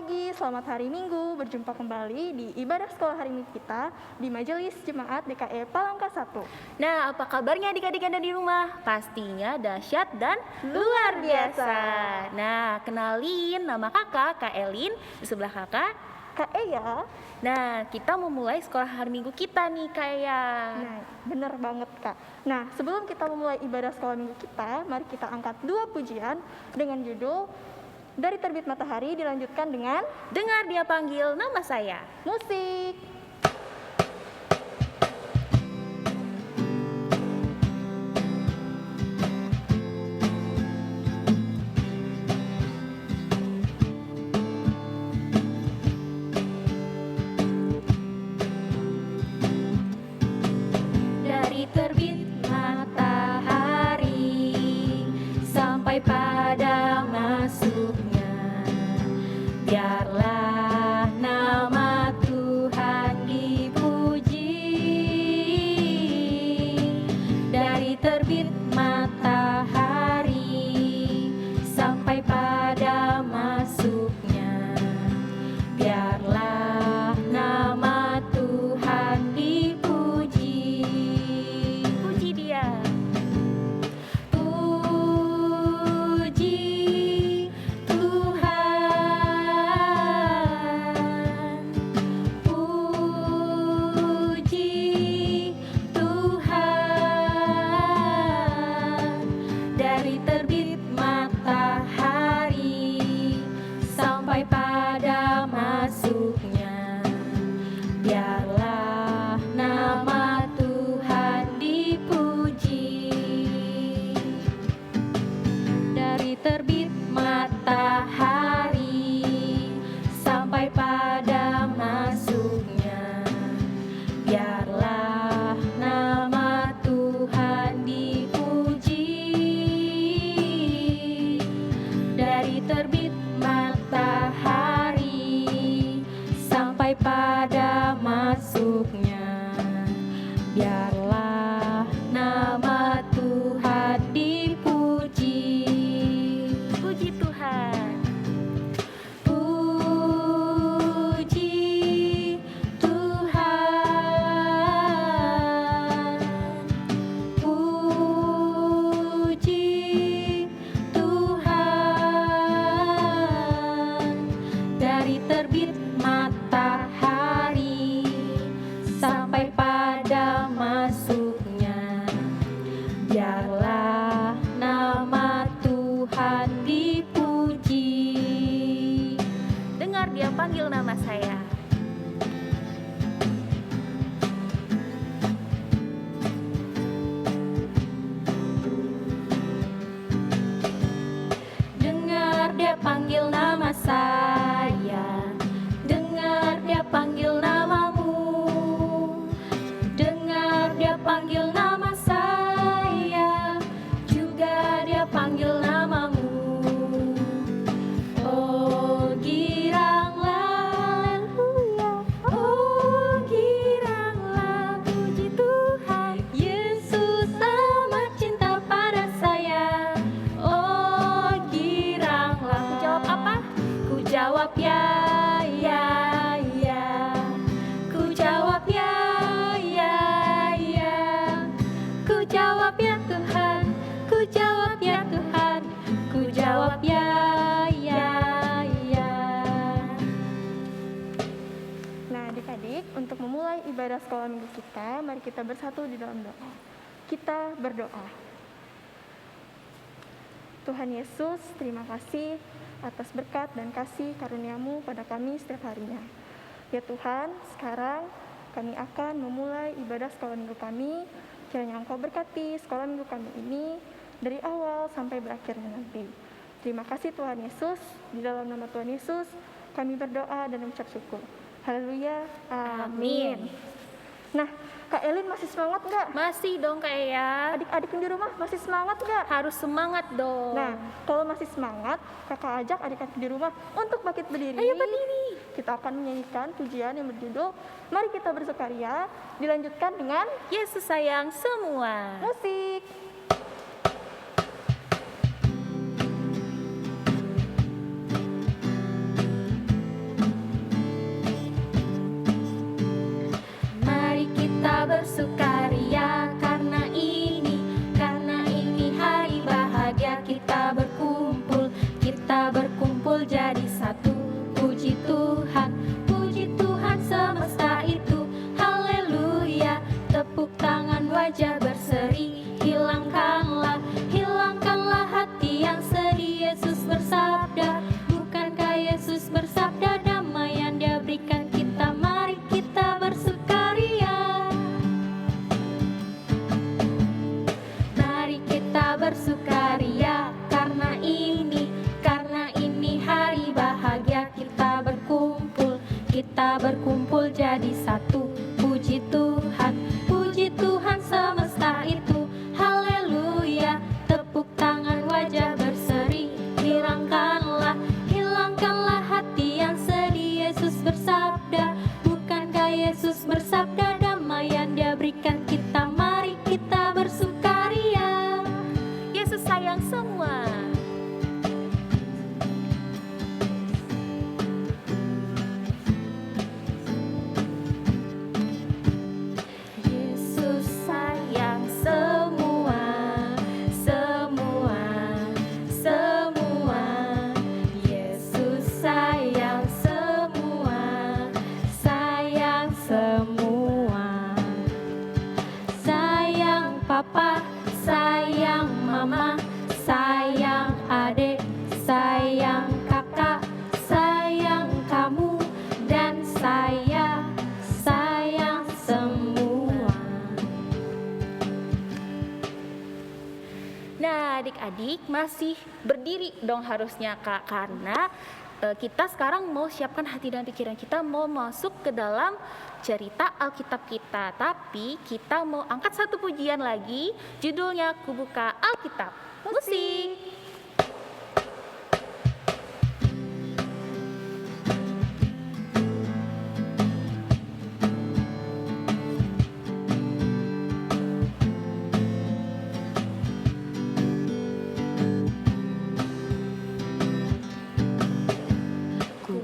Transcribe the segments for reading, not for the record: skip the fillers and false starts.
pagi, selamat hari Minggu. Berjumpa kembali di ibadah sekolah hari Minggu kita di Majelis Jemaat DKE Palangka 1. Nah, apa kabarnya adik-adik Anda di rumah? Pastinya dahsyat dan luar biasa. Nah, kenalin nama kakak, Kak Elin. Di sebelah kakak, Kak Eya. Nah, kita memulai sekolah hari Minggu kita nih, Kak Eya. Nah, bener banget Kak. Nah, sebelum kita memulai ibadah sekolah Minggu kita, mari kita angkat 2 pujian dengan judul Dari Terbit Matahari, dilanjutkan dengan Dengar Dia Panggil Nama Saya. musik. Dari terbit matahari sampai pada masuknya, biarlah nama Tuhan dipuji. Dari terbit matahari sampai pada masuknya, biarlah nama Tuhan dipuji. Puji Dia. Puji Tuhan. Puji Tuhan. Dari terbit matahari sampai pada masuknya, biarlah nama Tuhan dipuji. Dari terbit matahari sampai pada masuknya, biarlah nama Tuhan dipuji. Dari terbit matahari sampai pada masuknya, biarlah nama Tuhan dipuji. Puji Tuhan. Puji Tuhan. Puji Tuhan. Dari terbit matahari sampai pada masuknya, biarlah nama Tuhan dipuji. Dengar Dia panggil nama saya. Dengar Dia panggil nama saya. Dengar Dia panggil namamu. Dengar Dia panggil nama saya. Juga Dia panggil namamu. Oh, giranglah, haleluya. Oh, giranglah, puji Tuhan. Yesus amat cinta pada saya. Oh, giranglah. Ku jawab apa? Ku jawab ya, ya, ya. Ku jawab ya, ya, ya. Ku jawab ya Tuhan. Ku jawab ya Tuhan. Ku jawab ya, ya, ya. Nah, adik-adik, untuk memulai ibadah sekolah Minggu kita, mari kita bersatu di dalam doa. Kita berdoa. Tuhan Yesus, terima kasih atas berkat dan kasih karunia-Mu pada kami setiap harinya. Ya Tuhan, sekarang kami akan memulai ibadah sekolah Minggu kami. Kiranya Engkau berkati sekolah Minggu kami ini dari awal sampai berakhirnya nanti. Terima kasih Tuhan Yesus. Di dalam nama Tuhan Yesus, kami berdoa dan mengucap syukur. Haleluya. Amin. Nah, Kak Elin masih semangat nggak? Masih dong Kak Eya. Adik-adik di rumah masih semangat nggak? Harus semangat dong. Nah, kalau masih semangat, kakak ajak adik-adik di rumah untuk bangkit berdiri. Ayo berdiri. Kita akan menyanyikan pujian yang berjudul Mari Kita Bersukaria, dilanjutkan dengan Yesus sayang semua. musik. berkumpul jadi satu. Puji Tuhan semesta itu. Haleluya, tepuk tangan wajah berseri. Hilangkanlah hati yang sedih. Yesus bersabda, bukankah Yesus bersabda, damai yang Dia berikan kita, mari kita bersukaria. Mari kita bersukaria karena ini hari bahagia. Kita berkumpul jadi satu. Puji Tuhan semesta itu. Haleluya, tepuk tangan wajah berseri. Hilangkanlah hati yang sedih. Yesus bersabda, bukankah Yesus bersabda, damai yang Dia berikan kita, mari kita bersukaria. Yesus sayang semua. Yesus sayang semua. Yesus sayang semua. Sayang papa, sayang mama, sayang adik, sayang kakak, sayang kamu, dan saya sayang semua. Nah, adik-adik masih berdiri dong harusnya Kak, karena kita sekarang mau siapkan hati dan pikiran kita mau masuk ke dalam cerita Alkitab kita. Tapi kita mau angkat satu pujian lagi, judulnya Kubuka Alkitab. Musik.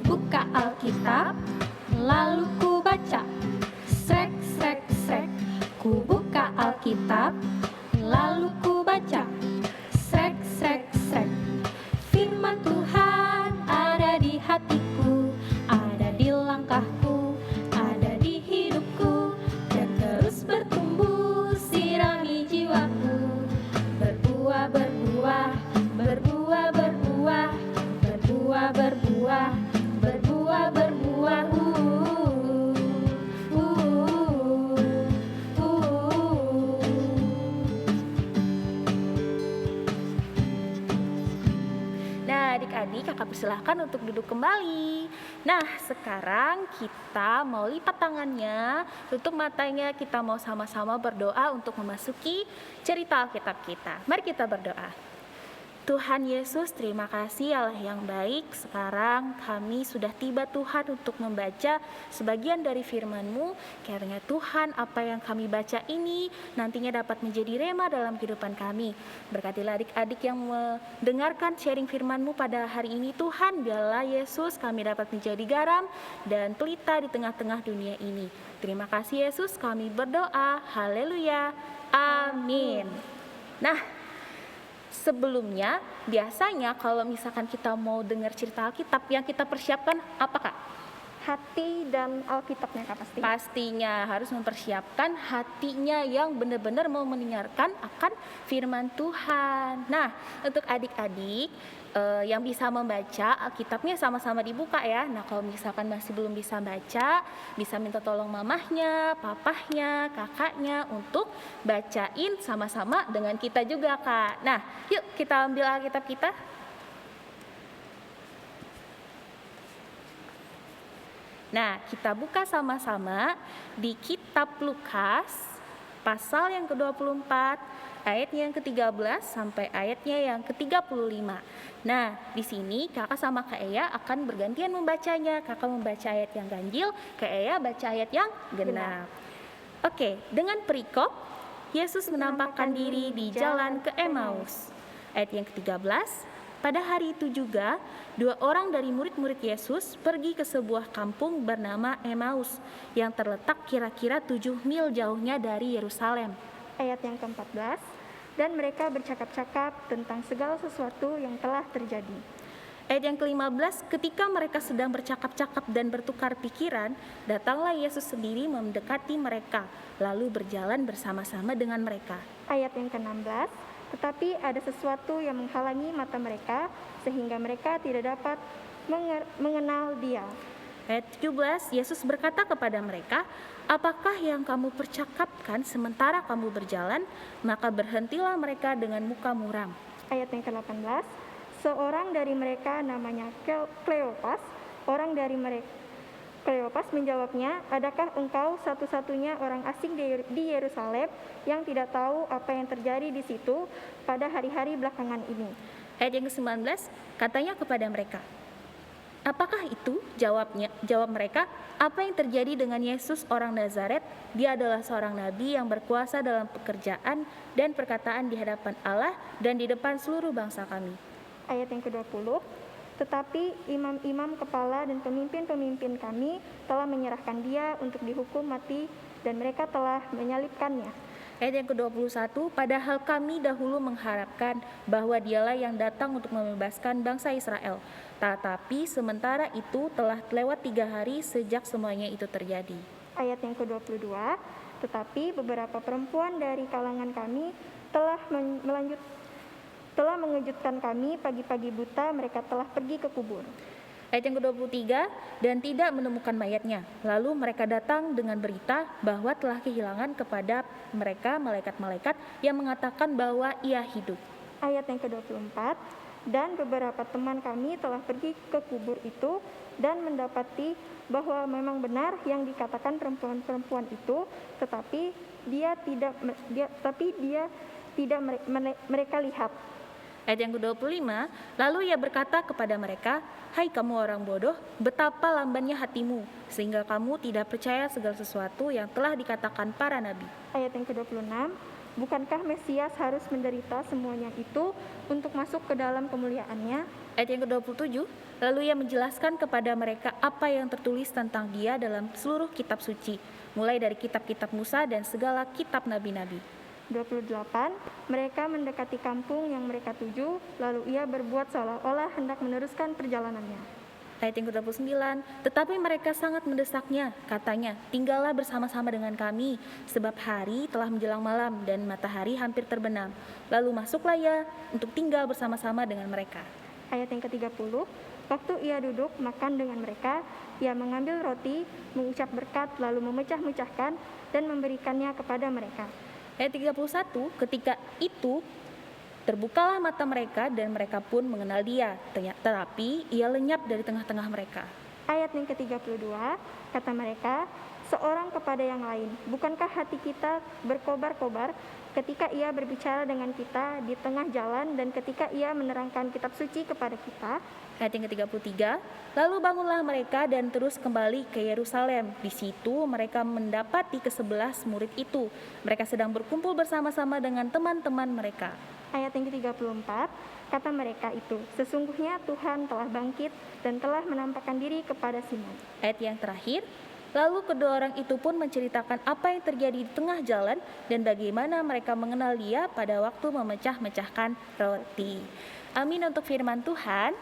Buka Alkitab, lalu ku baca. Srek, srek, srek. Ku buka Alkitab, lalu ku baca. Srek, srek, srek. Firman Tuhan ada di hatiku, ada di langkahku, ada di hidupku, dan terus bertumbuh sirami jiwaku. Berbuah, berbuah, berbuah, berbuah, berbuah, berbuah, berbuah, berbuah. Nah, adik-adik, kakak persilahkan untuk duduk kembali. Nah, sekarang kita mau lipat tangannya, tutup matanya, kita mau sama-sama berdoa untuk memasuki cerita Alkitab kita. Mari kita berdoa. Tuhan Yesus, terima kasih Allah yang baik. Sekarang kami sudah tiba Tuhan untuk membaca sebagian dari firman-Mu. Kiranya Tuhan, apa yang kami baca ini nantinya dapat menjadi rema dalam kehidupan kami. Berkatilah adik-adik yang mendengarkan sharing firman-Mu pada hari ini Tuhan. Biarlah Yesus kami dapat menjadi garam dan pelita di tengah-tengah dunia ini. Terima kasih Yesus, kami berdoa. Haleluya. Amin. Nah, sebelumnya, biasanya kalau misalkan kita mau dengar cerita Alkitab, yang kita persiapkan apa Kak? Hati dan Alkitabnya Kak pasti. Pastinya harus mempersiapkan hatinya yang benar-benar mau mendengarkan akan firman Tuhan. Nah, untuk adik-adik yang bisa membaca Alkitabnya sama-sama dibuka ya. Nah, kalau misalkan masih belum bisa baca, bisa minta tolong mamahnya, papahnya, kakaknya untuk bacain sama-sama dengan kita juga Kak. Nah, yuk kita ambil Alkitab kita. Nah, kita buka sama-sama di kitab Lukas, pasal yang ke-24, ayatnya yang ke-13 sampai ayatnya yang ke-35. Nah, di sini kakak sama Kak Eya akan bergantian membacanya. Kakak membaca ayat yang ganjil, Kak Eya baca ayat yang genap. Oke, dengan perikop, Yesus menampakkan diri di jalan ke Emmaus. Ayat yang ke-13, pada hari itu juga, 2 orang dari murid-murid Yesus pergi ke sebuah kampung bernama Emmaus yang terletak kira-kira 7 mil jauhnya dari Yerusalem. Ayat yang ke-14, dan mereka bercakap-cakap tentang segala sesuatu yang telah terjadi. Ayat yang ke-15, ketika mereka sedang bercakap-cakap dan bertukar pikiran, datanglah Yesus sendiri mendekati mereka, lalu berjalan bersama-sama dengan mereka. Ayat yang ke-16, tetapi ada sesuatu yang menghalangi mata mereka, sehingga mereka tidak dapat mengenal Dia. Ayat 17, Yesus berkata kepada mereka, apakah yang kamu percakapkan sementara kamu berjalan? Maka berhentilah mereka dengan muka muram. Ayat yang ke-18, seorang dari mereka namanya Kleopas, Kleopas menjawabnya, adakah engkau satu-satunya orang asing di Yerusalem yang tidak tahu apa yang terjadi di situ pada hari-hari belakangan ini? Ayat yang ke-19, katanya kepada mereka, apakah itu? Jawab mereka, apa yang terjadi dengan Yesus orang Nazaret? Dia adalah seorang nabi yang berkuasa dalam pekerjaan dan perkataan di hadapan Allah dan di depan seluruh bangsa kami. Ayat yang ke-20, tetapi imam-imam kepala dan pemimpin-pemimpin kami telah menyerahkan Dia untuk dihukum mati dan mereka telah menyalibkannya. Ayat yang ke-21, padahal kami dahulu mengharapkan bahwa Dialah yang datang untuk membebaskan bangsa Israel. Tetapi sementara itu telah lewat 3 hari sejak semuanya itu terjadi. Ayat yang ke-22, tetapi beberapa perempuan dari kalangan kami telah mengejutkan kami, pagi-pagi buta mereka telah pergi ke kubur. Ayat yang ke-23, dan tidak menemukan mayatnya. Lalu mereka datang dengan berita bahwa telah kehilangan kepada mereka malaikat-malaikat yang mengatakan bahwa ia hidup. Ayat yang ke-24, dan beberapa teman kami telah pergi ke kubur itu dan mendapati bahwa memang benar yang dikatakan perempuan-perempuan itu, tetapi dia tidak mereka lihat. Ayat yang ke-25, lalu ia berkata kepada mereka, hai kamu orang bodoh, betapa lambannya hatimu, sehingga kamu tidak percaya segala sesuatu yang telah dikatakan para nabi. Ayat yang ke-26, bukankah Mesias harus menderita semuanya itu untuk masuk ke dalam kemuliaannya? Ayat yang ke-27, lalu ia menjelaskan kepada mereka apa yang tertulis tentang Dia dalam seluruh kitab suci, mulai dari kitab-kitab Musa dan segala kitab nabi-nabi. 28, mereka mendekati kampung yang mereka tuju, lalu ia berbuat seolah-olah hendak meneruskan perjalanannya. Ayat yang ke-29, tetapi mereka sangat mendesaknya, katanya, tinggallah bersama-sama dengan kami, sebab hari telah menjelang malam dan matahari hampir terbenam. Lalu masuklah ia untuk tinggal bersama-sama dengan mereka. Ayat yang ke-30, waktu ia duduk makan dengan mereka, ia mengambil roti, mengucap berkat, lalu memecah-mecahkan dan memberikannya kepada mereka. Ayat 31, ketika itu terbukalah mata mereka dan mereka pun mengenal Dia, tetapi ia lenyap dari tengah-tengah mereka. Ayat yang ke-32, kata mereka, seorang kepada yang lain, bukankah hati kita berkobar-kobar ketika ia berbicara dengan kita di tengah jalan dan ketika ia menerangkan kitab suci kepada kita? Ayat yang ke-33, lalu bangunlah mereka dan terus kembali ke Yerusalem. Di situ mereka mendapati ke-11 murid itu. Mereka sedang berkumpul bersama-sama dengan teman-teman mereka. Ayat yang ke-34, kata mereka itu, sesungguhnya Tuhan telah bangkit dan telah menampakkan diri kepada Simon. Ayat yang terakhir, lalu kedua orang itu pun menceritakan apa yang terjadi di tengah jalan dan bagaimana mereka mengenal Dia pada waktu memecah-mecahkan roti. Amin untuk firman Tuhan.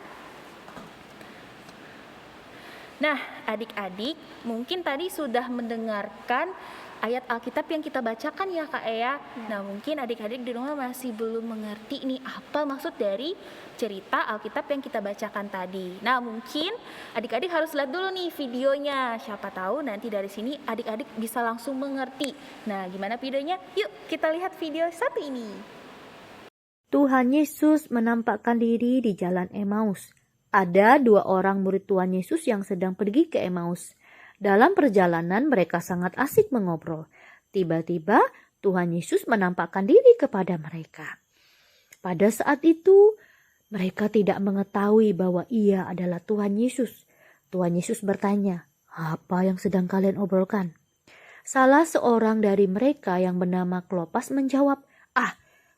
Nah, adik-adik, mungkin tadi sudah mendengarkan ayat Alkitab yang kita bacakan ya Kak Ea. Nah, mungkin adik-adik di rumah masih belum mengerti nih apa maksud dari cerita Alkitab yang kita bacakan tadi. Nah, mungkin adik-adik harus lihat dulu nih videonya. Siapa tahu nanti dari sini adik-adik bisa langsung mengerti. Nah, gimana videonya? Yuk kita lihat video satu ini. Tuhan Yesus menampakkan diri di jalan Emmaus. Ada 2 orang murid Tuhan Yesus yang sedang pergi ke Emmaus. Dalam perjalanan mereka sangat asik mengobrol. Tiba-tiba Tuhan Yesus menampakkan diri kepada mereka. Pada saat itu mereka tidak mengetahui bahwa Ia adalah Tuhan Yesus. Tuhan Yesus bertanya, "Apa yang sedang kalian obrolkan?" Salah seorang dari mereka yang bernama Kleopas menjawab,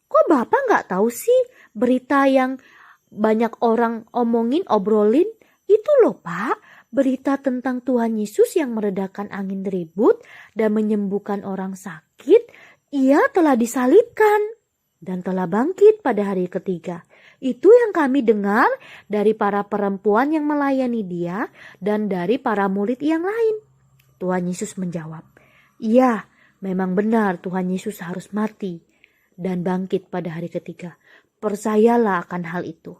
"Kok Bapak nggak tahu sih berita yang banyak orang obrolin? Itu loh Pak, berita tentang Tuhan Yesus yang meredakan angin ribut dan menyembuhkan orang sakit. Ia telah disalibkan dan telah bangkit pada hari ketiga. Itu yang kami dengar dari para perempuan yang melayani dia dan dari para murid yang lain. Tuhan Yesus menjawab, "Iya, memang benar Tuhan Yesus harus mati dan bangkit pada hari ketiga. Percayalah akan hal itu."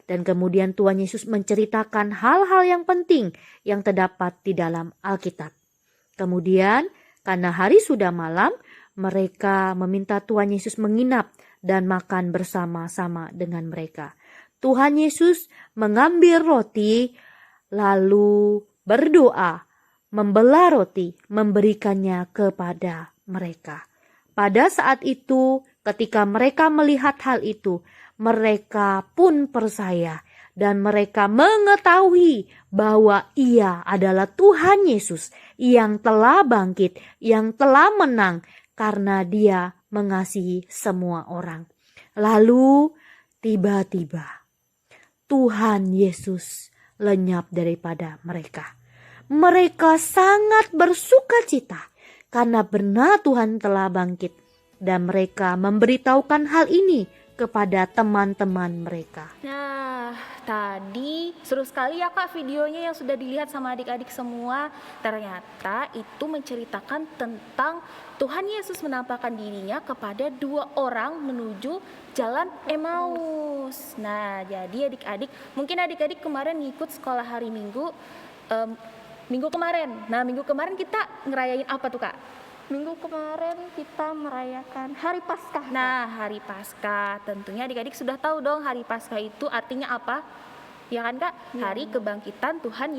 Dan kemudian Tuhan Yesus menceritakan hal-hal yang penting yang terdapat di dalam Alkitab. Kemudian karena hari sudah malam, mereka meminta Tuhan Yesus menginap dan makan bersama-sama dengan mereka. Tuhan Yesus mengambil roti, lalu berdoa, membelah roti, memberikannya kepada mereka. Pada saat itu, ketika mereka melihat hal itu, mereka pun percaya dan mereka mengetahui bahwa Ia adalah Tuhan Yesus yang telah bangkit, yang telah menang karena Dia mengasihi semua orang. Lalu tiba-tiba Tuhan Yesus lenyap daripada mereka. Mereka sangat bersuka cita karena benar Tuhan telah bangkit, dan mereka memberitahukan hal ini kepada teman-teman mereka. Nah, tadi seru sekali ya Kak videonya yang sudah dilihat sama adik-adik semua. Ternyata itu menceritakan tentang Tuhan Yesus menampakkan dirinya kepada 2 orang menuju jalan Emmaus. Nah, jadi adik-adik, mungkin adik-adik kemarin ngikut sekolah hari Minggu, minggu kemarin. Nah, minggu kemarin kita ngerayain apa tuh Kak? Minggu kemarin kita merayakan Hari Paskah. Nah, Hari Paskah, tentunya adik-adik sudah tahu dong Hari Paskah itu artinya apa? Ya kan Kak? Hari kebangkitan Tuhan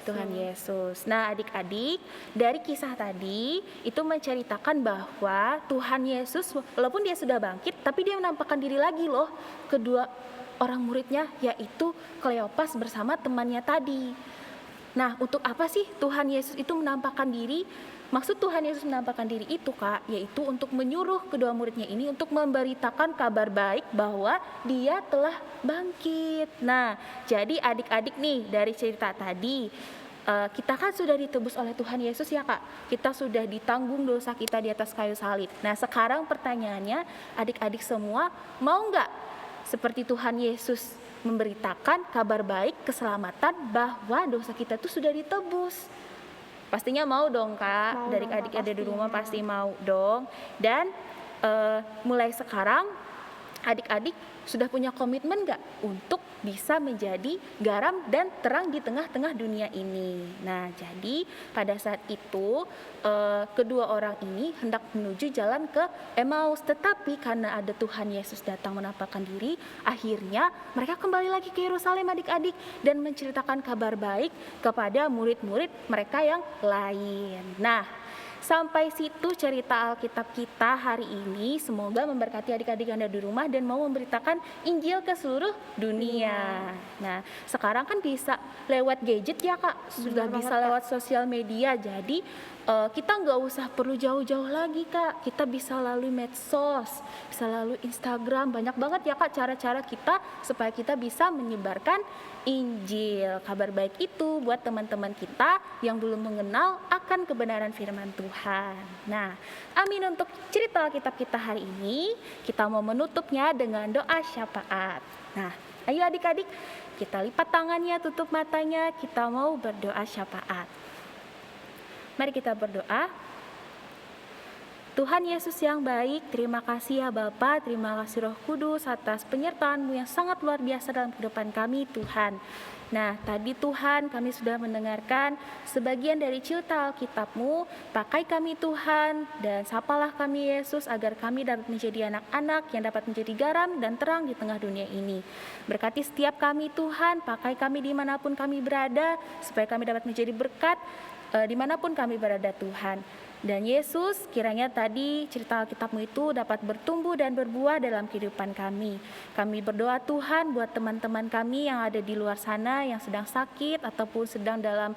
Tuhan Yesus. Nah, adik-adik, dari kisah tadi itu menceritakan bahwa Tuhan Yesus walaupun dia sudah bangkit, tapi dia menampakkan diri lagi loh kedua orang muridnya, yaitu Kleopas bersama temannya tadi. Nah, untuk apa sih Tuhan Yesus itu menampakkan diri? Maksud Tuhan Yesus menampakkan diri itu Kak, yaitu untuk menyuruh kedua muridnya ini untuk memberitakan kabar baik bahwa dia telah bangkit. Nah, jadi adik-adik nih dari cerita tadi, kita kan sudah ditebus oleh Tuhan Yesus ya Kak. Kita sudah ditanggung dosa kita di atas kayu salib. Nah, sekarang pertanyaannya, adik-adik semua mau nggak seperti Tuhan Yesus memberitakan kabar baik, keselamatan bahwa dosa kita itu sudah ditebus? Pastinya mau dong Kak, Mau dari dong, Kak, adik-adik di rumah pastinya. pasti mau dong. Dan mulai sekarang adik-adik sudah punya komitmen gak untuk bisa menjadi garam dan terang di tengah-tengah dunia ini. Nah, jadi pada saat itu kedua orang ini hendak menuju jalan ke Emmaus, tetapi karena ada Tuhan Yesus datang menampakkan diri, akhirnya mereka kembali lagi ke Yerusalem adik-adik dan menceritakan kabar baik kepada murid-murid mereka yang lain. Nah, sampai situ cerita Alkitab kita hari ini. Semoga memberkati adik-adik yang ada di rumah dan mau memberitakan Injil ke seluruh dunia. Nah, sekarang kan bisa lewat gadget ya Kak, sudah Benar bisa banget, Kak. lewat sosial media. Jadi kita nggak usah perlu jauh-jauh lagi Kak. Kita bisa lalui medsos, bisa lalui Instagram. Banyak banget ya Kak cara-cara kita supaya kita bisa menyebarkan Injil, kabar baik itu buat teman-teman kita yang belum mengenal akan kebenaran firman Tuhan. Nah, amin untuk cerita Alkitab kita hari ini. Kita mau menutupnya dengan doa syafaat. Nah, ayo adik-adik, kita lipat tangannya, tutup matanya, kita mau berdoa syafaat. Mari kita berdoa. Tuhan Yesus yang baik, terima kasih ya Bapa, terima kasih Roh Kudus atas penyertaan-Mu yang sangat luar biasa dalam kehidupan kami Tuhan. Nah, tadi Tuhan kami sudah mendengarkan sebagian dari cerita Alkitab-Mu, pakai kami Tuhan dan sapalah kami Yesus agar kami dapat menjadi anak-anak yang dapat menjadi garam dan terang di tengah dunia ini. Berkati setiap kami Tuhan, pakai kami dimanapun kami berada, supaya kami dapat menjadi berkat dimanapun kami berada Tuhan. Dan Yesus, kiranya tadi cerita Alkitab-Mu itu dapat bertumbuh dan berbuah dalam kehidupan kami. Kami berdoa Tuhan buat teman-teman kami yang ada di luar sana yang sedang sakit ataupun sedang dalam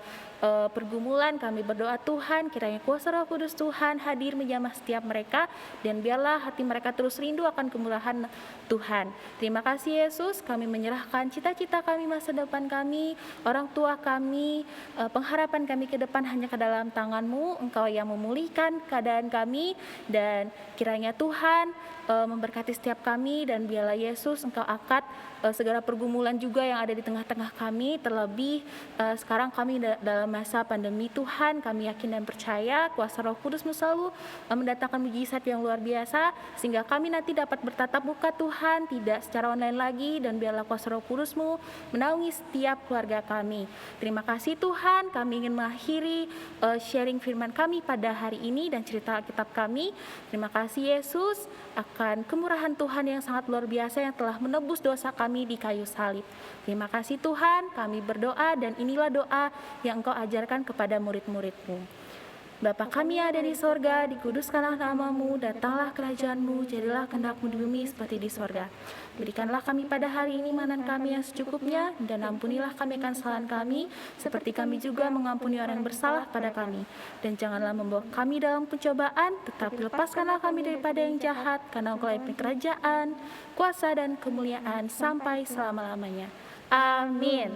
pergumulan. Kami berdoa Tuhan, kiranya kuasa Roh Kudus Tuhan hadir menjamah setiap mereka dan biarlah hati mereka terus rindu akan kemurahan Tuhan. Terima kasih Yesus, kami menyerahkan cita-cita kami, masa depan kami, orang tua kami, pengharapan kami ke depan hanya ke dalam tangan-Mu. Engkau yang memulihkan memulihkan keadaan kami, dan kiranya Tuhan memberkati setiap kami, dan biarlah Yesus Engkau angkat segala pergumulan juga yang ada di tengah-tengah kami, terlebih sekarang kami dalam masa pandemi. Tuhan, kami yakin dan percaya kuasa Roh Kudus-Mu selalu mendatangkan mujizat yang luar biasa, sehingga kami nanti dapat bertatap muka Tuhan, tidak secara online lagi, dan biarlah kuasa Roh Kudus-Mu menaungi setiap keluarga kami. Terima kasih Tuhan, kami ingin mengakhiri sharing firman kami pada hari ini dan cerita Alkitab kami. Terima kasih Yesus akan kemurahan Tuhan yang sangat luar biasa yang telah menebus dosa kami di kayu salib. Terima kasih Tuhan, kami berdoa dan inilah doa yang Engkau ajarkan kepada murid-murid-Mu. Bapa kami yang ada di sorga, dikuduskanlah namamu, datanglah kerajaan-Mu, jadilah kehendak-Mu di bumi seperti di sorga. Berikanlah kami pada hari ini manan kami yang secukupnya, dan ampunilah kami akan kesalahan kami, seperti kami juga mengampuni orang yang bersalah pada kami. Dan janganlah membawa kami dalam pencobaan, tetapi lepaskanlah kami daripada yang jahat, karena Engkau adalah kerajaan, kuasa dan kemuliaan sampai selama-lamanya. Amin.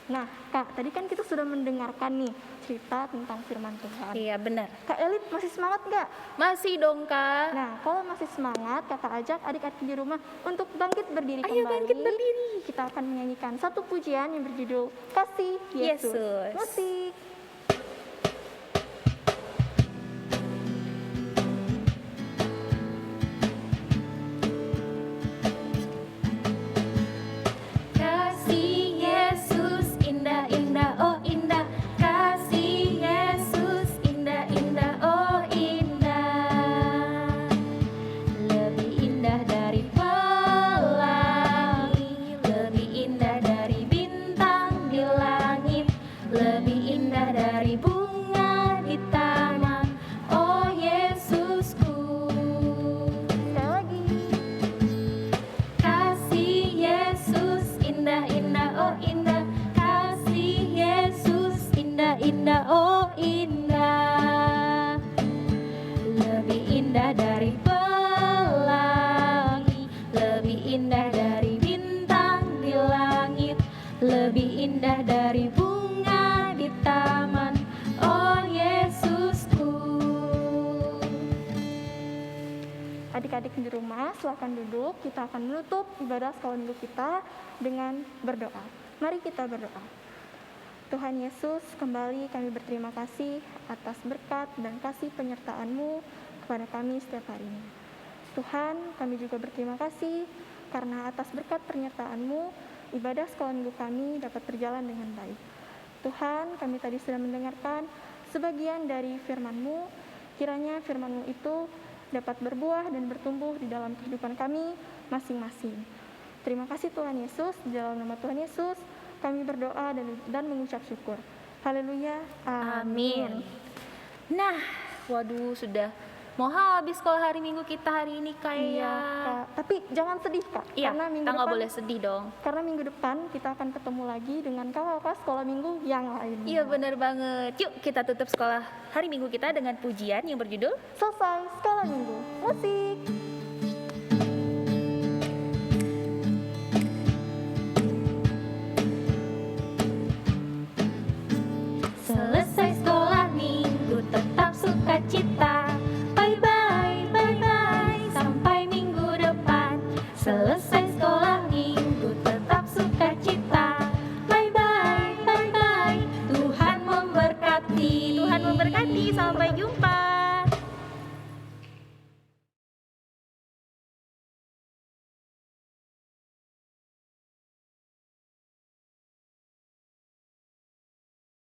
Nah, Kak, tadi kan kita sudah mendengarkan nih cerita tentang firman Tuhan. Iya benar. Kak Elit masih semangat nggak? Masih dong Kak. Nah, kalau masih semangat, Kakak ajak adik-adik di rumah untuk bangkit berdiri Ayo kembali. bangkit berdiri. Kita akan menyanyikan satu pujian yang berjudul Kasih Yesus. Yesus. Musik. Kasih Yesus indah-indah, oh indah. Kasih Yesus indah-indah, oh indah. Lebih indah dari pelangi, lebih indah dari bintang di langit, lebih indah dari bunga di taman, oh Yesusku. Sekali lagi. Kasih Yesus indah-indah, oh indah. Kasih Yesus indah-indah, oh indah. Lebih indah dari pelangi, lebih indah dari bintang di langit, lebih indah dari bunga di taman, oh Yesusku. Adik-adik di rumah, silakan duduk. Kita akan menutup ibadah sekolah minggu kita dengan berdoa. Mari kita berdoa. Tuhan Yesus, kembali kami berterima kasih atas berkat dan kasih penyertaan-Mu kepada kami setiap harinya. Tuhan, kami juga berterima kasih karena atas berkat penyertaan-Mu, ibadah sekolah minggu kami dapat berjalan dengan baik. Tuhan, kami tadi sudah mendengarkan sebagian dari firman-Mu. Kiranya firman-Mu itu dapat berbuah dan bertumbuh di dalam kehidupan kami masing-masing. Terima kasih Tuhan Yesus, di dalam nama Tuhan Yesus kami berdoa dan mengucap syukur. Haleluya. Amin. Nah, waduh sudah mau habis sekolah hari Minggu kita hari ini kayak. Iya, Kak. Tapi jangan sedih, Kak. Iya, Karena minggu kita nggak depan boleh sedih dong. Karena minggu depan kita akan ketemu lagi dengan kakak-kakak sekolah minggu yang lainnya. Iya benar banget. Yuk kita tutup sekolah hari Minggu kita dengan pujian yang berjudul Selesai sekolah minggu. Musik.